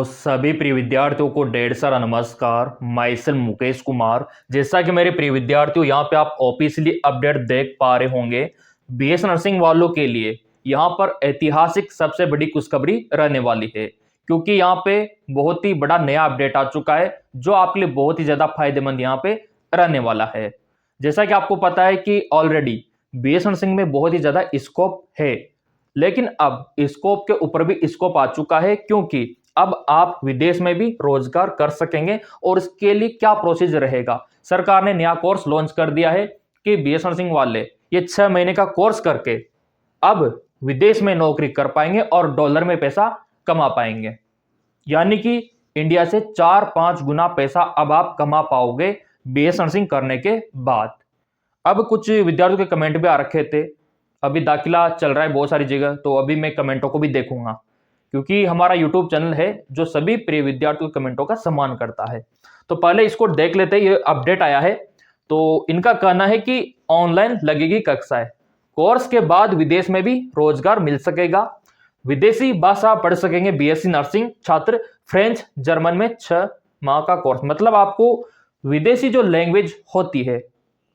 सभी प्रिय विद्यार्थियों को ढेर सारा नमस्कार। मैं सेल्फ मुकेश कुमार। जैसा कि मेरे प्रिय विद्यार्थियों यहाँ पे आप ऑफिशियली अपडेट देख पा रहे होंगे, बीएस नर्सिंग वालों के लिए यहाँ पर ऐतिहासिक सबसे बड़ी खुशखबरी रहने वाली है, क्योंकि यहाँ पे बहुत ही बड़ा नया अपडेट आ चुका है जो आपके लिए बहुत ही ज्यादा फायदेमंद यहाँ पे रहने वाला है। जैसा कि आपको पता है कि ऑलरेडी बीएस नर्सिंग में बहुत ही ज्यादा स्कोप है, लेकिन अब स्कोप के ऊपर भी स्कोप आ चुका है, क्योंकि अब आप विदेश में भी रोजगार कर सकेंगे। और इसके लिए क्या प्रोसीजर रहेगा, सरकार ने नया कोर्स लॉन्च कर दिया है कि बीएस नर्सिंग वाले ये 6 महीने का कोर्स करके अब विदेश में नौकरी कर पाएंगे और डॉलर में पैसा कमा पाएंगे। यानी कि इंडिया से 4-5 गुना पैसा अब आप कमा पाओगे बीएस नर्सिंग करने के बाद। अब कुछ विद्यार्थियों के कमेंट भी आ रखे थे, अभी दाखिला चल रहा है बहुत सारी जगह, तो अभी मैं कमेंटों को भी देखूंगा, क्योंकि हमारा यूट्यूब चैनल है जो सभी प्रिय विद्यार्थियों के कमेंटों का सम्मान करता है। तो पहले इसको देख लेते हैं, ये अपडेट आया है। तो इनका कहना है कि ऑनलाइन लगेगी कक्षाएं, कोर्स के बाद विदेश में भी रोजगार मिल सकेगा, विदेशी भाषा पढ़ सकेंगे बीएससी नर्सिंग छात्र, फ्रेंच जर्मन में 6 माह का कोर्स। मतलब आपको विदेशी जो लैंग्वेज होती है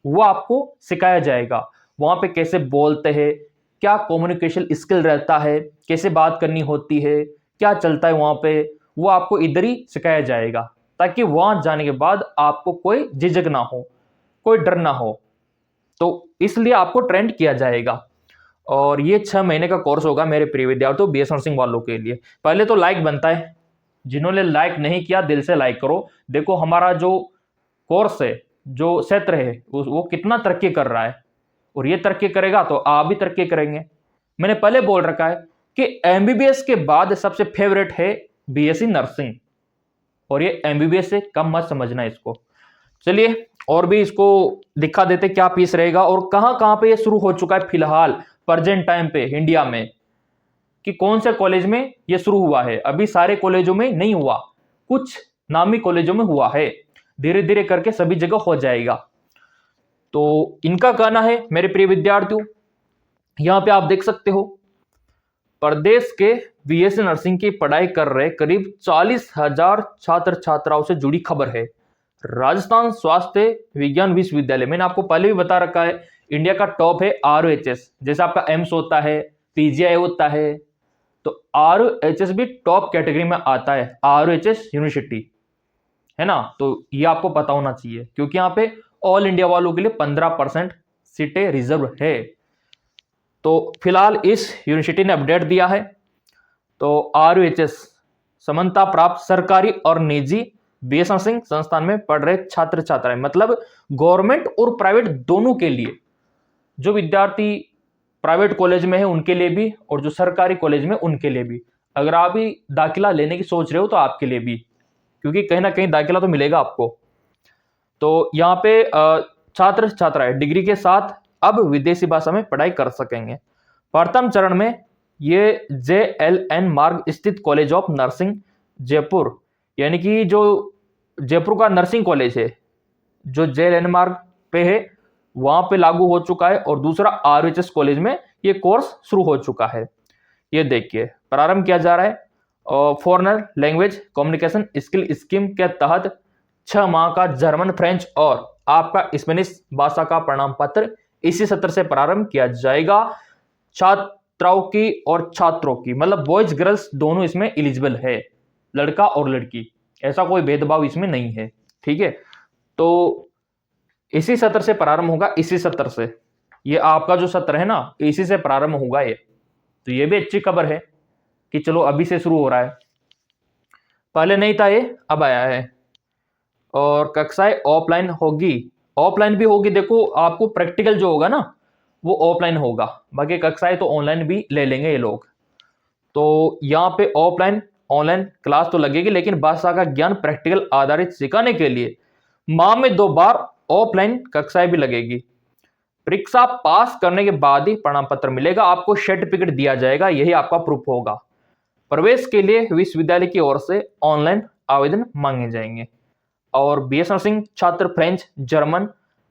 वो आपको सिखाया जाएगा, वहां पे कैसे बोलते हैं, क्या कम्युनिकेशन स्किल रहता है, कैसे बात करनी होती है, क्या चलता है वहां पे, वो आपको इधर ही सिखाया जाएगा, ताकि वहां जाने के बाद आपको कोई झिझक ना हो, कोई डर ना हो। तो इसलिए आपको ट्रेंड किया जाएगा और ये 6 महीने का कोर्स होगा मेरे प्रिय विद्यार्थियों बीएस नर्सिंग वालों के लिए। पहले तो लाइक बनता है, जिन्होंने लाइक नहीं किया दिल से लाइक करो। देखो हमारा जो कोर्स है, जो क्षेत्र है, वो कितना तरक्की कर रहा है, और ये तरक्की करेगा तो आप भी तरक्की करेंगे। मैंने पहले बोल रखा है कि एमबीबीएस के बाद सबसे फेवरेट है बीएससी नर्सिंग, और ये एमबीबीएस से कम मत समझना इसको। चलिए और भी इसको दिखा देते क्या फीस रहेगा और कहां कहां पे ये शुरू हो चुका है फिलहाल प्रेजेंट टाइम पे इंडिया में, कि कौन से कॉलेज में ये शुरू हुआ है। अभी सारे कॉलेजों में नहीं हुआ, कुछ नामी कॉलेजों में हुआ है, धीरे धीरे करके सभी जगह हो जाएगा। तो इनका कहना है मेरे प्रिय विद्यार्थियों, यहां पे आप देख सकते हो, प्रदेश के बीएससी नर्सिंग की पढ़ाई कर रहे करीब 40,000 छात्र छात्राओं से जुड़ी खबर है। राजस्थान स्वास्थ्य विज्ञान विश्वविद्यालय, मैंने आपको पहले भी बता रखा है, इंडिया का टॉप है आरओएचएस। जैसे आपका एम्स होता है, पीजीआई होता है, तो आरओएचएस भी टॉप कैटेगरी में आता है, आरओएचएस यूनिवर्सिटी, है ना। तो ये आपको पता होना चाहिए, क्योंकि यहाँ पे ऑल इंडिया वालों के लिए 15% सीटें रिजर्व है। तो फिलहाल इस यूनिवर्सिटी ने अपडेट दिया है। तो आरयूएचएस समानता प्राप्त सरकारी और निजी बीएस नर्सिंग संस्थान में पढ़ रहे छात्र छात्राएं, मतलब गवर्नमेंट और प्राइवेट दोनों के लिए, जो विद्यार्थी प्राइवेट कॉलेज में है उनके लिए भी और जो सरकारी कॉलेज में उनके लिए भी। अगर आप भी दाखिला लेने की सोच रहे हो तो आपके लिए भी, क्योंकि कहीं ना कहीं दाखिला तो मिलेगा आपको। तो यहाँ पे छात्र छात्राएं डिग्री के साथ अब विदेशी भाषा में पढ़ाई कर सकेंगे। प्रथम चरण में ये JLN मार्ग स्थित कॉलेज ऑफ नर्सिंग जयपुर, यानी कि जो जयपुर का नर्सिंग कॉलेज है जो JLN मार्ग पे है, वहां पे लागू हो चुका है। और दूसरा RHS कॉलेज में ये कोर्स शुरू हो चुका है। ये देखिए प्रारंभ किया जा रहा है foreigner language communication skill scheme के तहत 6 माह का जर्मन, फ्रेंच और आपका स्पेनिश भाषा का प्रमाण पत्र इसी सत्र से प्रारंभ किया जाएगा। छात्राओं की और छात्रों की, मतलब बॉयज गर्ल्स दोनों इसमें एलिजिबल है, लड़का और लड़की, ऐसा कोई भेदभाव इसमें नहीं है, ठीक है। तो इसी सत्र से प्रारंभ होगा, इसी सत्र से, ये आपका जो सत्र है ना, इसी से प्रारंभ होगा ये। तो ये भी अच्छी खबर है कि चलो अभी से शुरू हो रहा है, पहले नहीं था ये, अब आया है। और कक्षाएं ऑफलाइन होगी, ऑफलाइन भी होगी। देखो आपको प्रैक्टिकल जो होगा ना वो ऑफलाइन होगा, बाकी कक्षाएं तो ऑनलाइन भी ले लेंगे ये लोग। तो यहाँ पे ऑफलाइन ऑनलाइन क्लास तो लगेगी, लेकिन भाषा का ज्ञान प्रैक्टिकल आधारित सिखाने के लिए माह में 2 बार ऑफलाइन कक्षाएं भी लगेगी। परीक्षा पास करने के बाद ही प्रमाण पत्र मिलेगा, आपको सर्टिफिकेट दिया जाएगा, यही आपका प्रूफ होगा। प्रवेश के लिए विश्वविद्यालय की ओर से ऑनलाइन आवेदन मांगे जाएंगे। और बीएस नर्सिंग छात्र फ्रेंच, जर्मन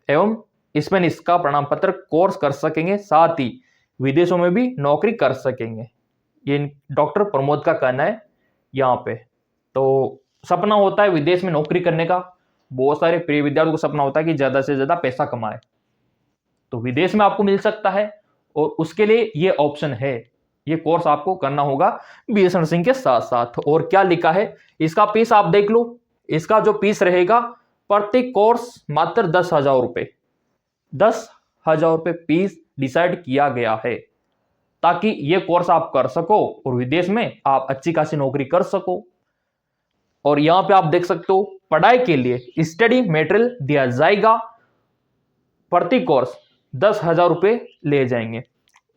एवं स्पेनिश का प्रमाण पत्र कोर्स कर सकेंगे, साथ ही विदेशों में भी नौकरी कर सकेंगे। ये डॉक्टर प्रमोद का कहना है यहाँ पे। तो सपना होता है विदेश में नौकरी करने का, बहुत सारे प्रिय विद्यार्थियों को सपना होता है कि ज़्यादा से ज़्यादा पैसा कमाए, तो विदेश में आपको मिल सकता है और उसके लिए ये ऑप्शन है। ये कोर्स आपको करना होगा बीएस नर्सिंग के साथ साथ। और क्या लिखा है इसका फीस आप देख लो। इसका जो फीस रहेगा प्रति कोर्स मात्र 10,000 रुपये, 10,000 रुपये फीस डिसाइड किया गया है ताकि ये कोर्स आप कर सको और विदेश में आप अच्छी खासी नौकरी कर सको। और यहां पे आप देख सकते हो पढ़ाई के लिए स्टडी मटेरियल दिया जाएगा, प्रति कोर्स 10,000 रुपये ले जाएंगे,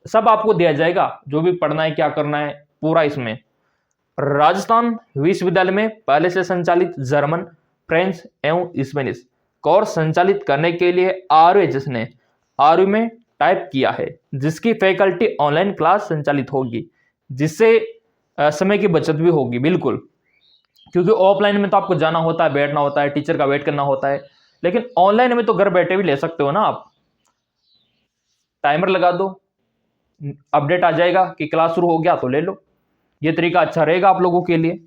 सब आपको दिया जाएगा, जो भी पढ़ना है क्या करना है पूरा। इसमें राजस्थान विश्वविद्यालय में पहले से संचालित जर्मन, फ्रेंच एवं स्पेनिश कोर्स संचालित करने के लिए RUHS ने RU में टाइप किया है, जिसकी फैकल्टी ऑनलाइन क्लास संचालित होगी, जिससे समय की बचत भी होगी बिल्कुल, क्योंकि ऑफलाइन में तो आपको जाना होता है, बैठना होता है, टीचर का वेट करना होता है, लेकिन ऑनलाइन में तो घर बैठे भी ले सकते हो ना आप। टाइमर लगा दो, अपडेट आ जाएगा कि क्लास शुरू हो गया तो ले लो। ये तरीका अच्छा रहेगा आप लोगों के लिए।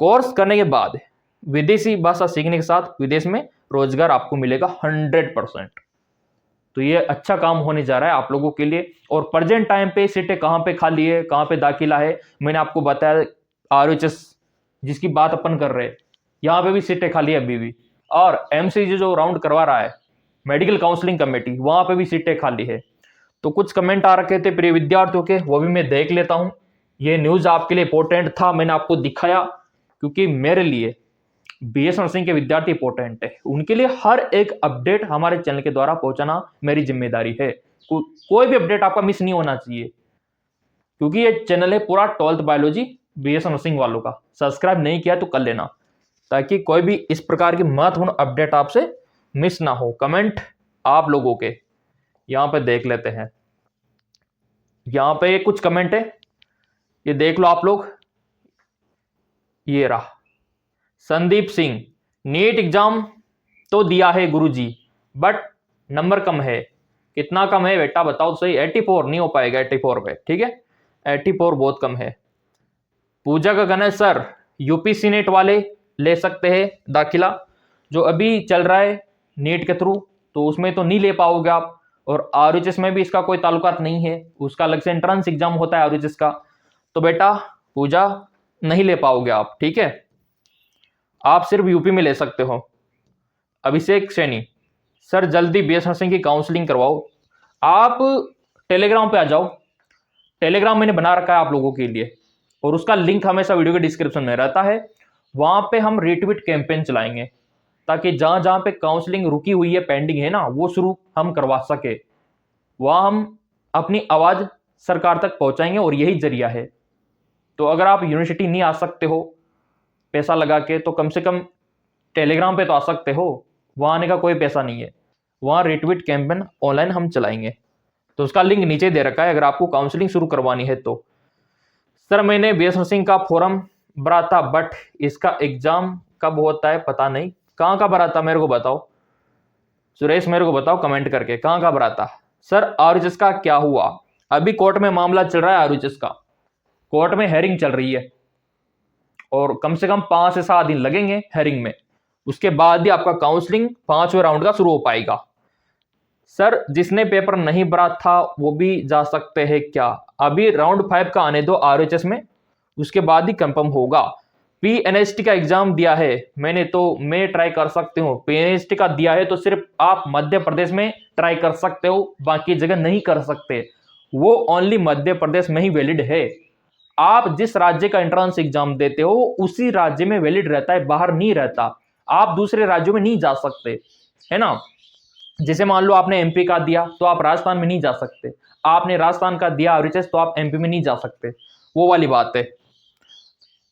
कोर्स करने के बाद विदेशी भाषा सीखने के साथ विदेश में रोजगार आपको मिलेगा 100%। तो ये अच्छा काम होने जा रहा है आप लोगों के लिए। और प्रेजेंट टाइम पे सीटें कहाँ पे खाली है, कहाँ पे दाखिला है, मैंने आपको बताया। RUHS जिसकी बात अपन कर रहे हैं, यहाँ पे भी सीटें खाली है अभी भी। और MCG जो राउंड करवा रहा है मेडिकल काउंसलिंग कमेटी, वहां पे भी सीटें खाली है। तो कुछ कमेंट आ रखे थे प्रिय विद्यार्थियों के, वो भी मैं देख लेता हूं। ये न्यूज आपके लिए इंपॉर्टेंट था, मैंने आपको दिखाया, क्योंकि मेरे लिए BS नर्सिंग के विद्यार्थी इंपॉर्टेंट है। उनके लिए हर एक अपडेट हमारे चैनल के द्वारा पहुंचाना मेरी जिम्मेदारी है। कोई भी अपडेट आपका मिस नहीं होना चाहिए, क्योंकि ये चैनल है पूरा 12th बायोलॉजी BS नर्सिंग वालों का। सब्सक्राइब नहीं किया तो कर लेना, ताकि कोई भी इस प्रकार की महत्वपूर्ण अपडेट आपसे मिस ना हो। कमेंट आप लोगों के यहां पे देख लेते हैं। यहां पे कुछ कमेंट है, ये देख लो आप लोग। ये रहा संदीप सिंह, नीट एग्जाम तो दिया है गुरुजी, बट नंबर कम है। कितना कम है बेटा बताओ तो सही। 84 नहीं हो पाएगा 84 पे, ठीक है, 84 बहुत कम है। पूजा का गणेश सर, UPC नेट वाले ले सकते हैं दाखिला, जो अभी चल रहा है नीट के थ्रू, तो उसमें तो नहीं ले पाओगे आप। और RUHS में भी इसका कोई ताल्लुकात नहीं है, उसका अलग से एंट्रेंस एग्जाम होता है RUHS का। तो बेटा पूजा नहीं ले पाओगे आप, ठीक है, आप सिर्फ यूपी में ले सकते हो। अभिषेक सैनी, सर जल्दी BS नर्सिंग की काउंसलिंग करवाओ। आप टेलीग्राम पे आ जाओ, टेलीग्राम मैंने बना रखा है आप लोगों के लिए, और उसका लिंक हमेशा वीडियो के डिस्क्रिप्शन में रहता है। वहां पे हम रीट्वीट कैंपेन चलाएंगे, ताकि जहां जहां पे काउंसलिंग रुकी हुई है, पेंडिंग है ना, वो शुरू हम करवा सके। वहां हम अपनी आवाज सरकार तक पहुंचाएंगे, और यही जरिया है। तो अगर आप यूनिवर्सिटी नहीं आ सकते हो पैसा लगा के, तो कम से कम टेलीग्राम पे तो आ सकते हो, वहां आने का कोई पैसा नहीं है। वहां रिट्वीट कैंपेन ऑनलाइन हम चलाएंगे, तो उसका लिंक नीचे दे रखा है अगर आपको काउंसलिंग शुरू करवानी है तो। सर मैंने BS नर्सिंग का फॉर्म भरा था, बट इसका एग्जाम कब होता है पता नहीं। कहाँ का भरा था मेरे को बताओ सुरेश, मेरे को बताओ कमेंट करके, कहाँ का भरा था। सर RUHS का क्या हुआ? अभी कोर्ट में मामला चल रहा है RUHS का, कोर्ट में हेयरिंग चल रही है, और कम से कम 5 से 7 दिन लगेंगे हेयरिंग में। उसके बाद ही आपका काउंसलिंग 5वें राउंड का शुरू हो पाएगा। सर जिसने पेपर नहीं भरा था वो भी जा सकते हैं क्या? अभी राउंड 5 का आने दो RUHS में, उसके बाद ही कंफर्म होगा। PNST का एग्जाम दिया है मैंने, तो मैं ट्राई कर सकती हूँ। PNST का दिया है तो सिर्फ आप मध्य प्रदेश में ट्राई कर सकते हो, बाकी जगह नहीं कर सकते। वो ओनली मध्य प्रदेश में ही वैलिड है। आप जिस राज्य का एंट्रेंस एग्जाम देते हो उसी राज्य में वैलिड रहता है, बाहर नहीं रहता। आप दूसरे राज्यों में नहीं जा सकते, है ना। जैसे मान लो आपने MP का दिया तो आप राजस्थान में नहीं जा सकते, आपने राजस्थान का दिया RUHS तो आप MP में नहीं जा सकते, वो वाली बात है।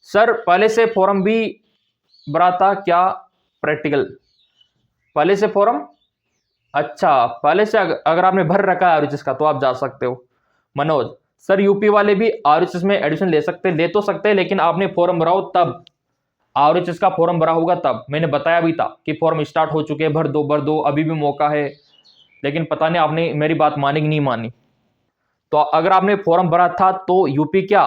सर पहले से फॉर्म भी भरा था क्या? प्रैक्टिकल पहले से फॉर्म, अच्छा पहले से अगर आपने भर रखा है RUHS का तो आप जा सकते हो। मनोज, सर यूपी वाले भी RUHS में एडमिशन ले सकते, ले तो सकते हैं, लेकिन आपने फॉर्म भराओ तब। RUHS का फॉर्म भरा होगा तब। मैंने बताया भी था कि फॉर्म स्टार्ट हो चुके हैं, भर दो, अभी भी मौका है। लेकिन पता नहीं आपने मेरी बात मानी कि नहीं मानी। तो अगर आपने फॉर्म भरा था तो यूपी क्या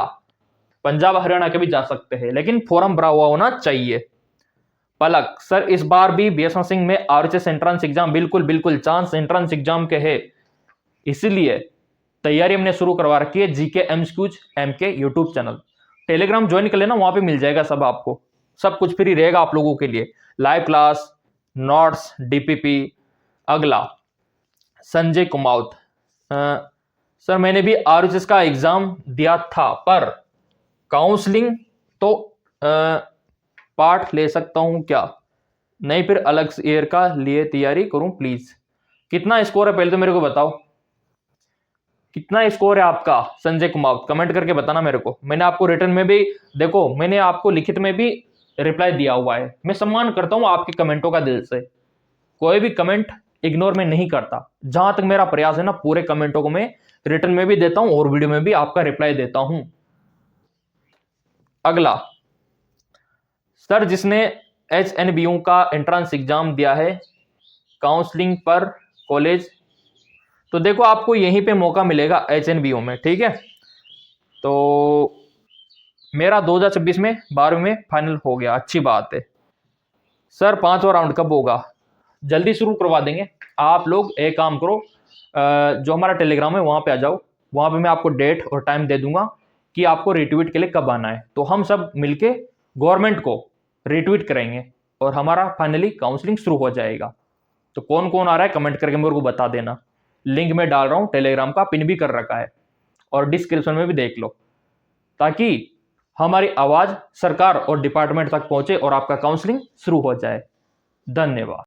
पंजाब हरियाणा के भी जा सकते हैं, लेकिन फॉर्म भरा हुआ होना चाहिए। पलक सर इस बार भी बीएसएन सिंह में आरएचएस एंट्रेंस एग्जाम बिल्कुल बिल्कुल चांस एंट्रेंस एग्जाम के है, इसीलिए तैयारी हमने शुरू करवा रखी है। GK MCQs MK YouTube channel, Telegram join कर लेना, वहां पे मिल जाएगा सब, आपको सब कुछ फ्री रहेगा आप लोगों के लिए, लाइव क्लास, नोट्स, डीपीपी। अगला संजय कुमावत, सर मैंने भी आरएचएस का एग्जाम दिया था पर काउंसलिंग तो पार्ट ले सकता हूं क्या, नहीं फिर अलग ईयर का लिए तैयारी करूं प्लीज। कितना स्कोर है पहले तो मेरे को बताओ, कितना स्कोर है आपका संजय कुमार, कमेंट करके बताना मेरे को। मैंने आपको रिटर्न में भी, देखो मैंने आपको लिखित में भी रिप्लाई दिया हुआ है। मैं सम्मान करता हूं आपके कमेंटों का दिल से, कोई भी कमेंट इग्नोर में नहीं करता। जहां तक मेरा प्रयास है ना, पूरे कमेंटों को मैं रिटर्न में भी देता हूं और वीडियो में भी आपका रिप्लाई देता हूं। अगला सर जिसने HNBU का एंट्रेंस एग्जाम दिया है काउंसलिंग पर कॉलेज, तो देखो आपको यहीं पे मौका मिलेगा HNBU में, ठीक है। तो मेरा 2026 में 12वीं में फाइनल हो गया, अच्छी बात है। सर 5वां राउंड कब होगा, जल्दी शुरू करवा देंगे। आप लोग एक काम करो, जो हमारा टेलीग्राम है वहां पे आ जाओ, वहां पे मैं आपको डेट और टाइम दे दूंगा कि आपको रिट्वीट के लिए कब आना है। तो हम सब मिलके गवर्नमेंट को रिट्वीट करेंगे और हमारा फाइनली काउंसलिंग शुरू हो जाएगा। तो कौन कौन आ रहा है कमेंट करके मेरे को बता देना। लिंक में डाल रहा हूं टेलीग्राम का, पिन भी कर रखा है और डिस्क्रिप्शन में भी देख लो, ताकि हमारी आवाज सरकार और डिपार्टमेंट तक पहुंचे और आपका काउंसलिंग शुरू हो जाए। धन्यवाद।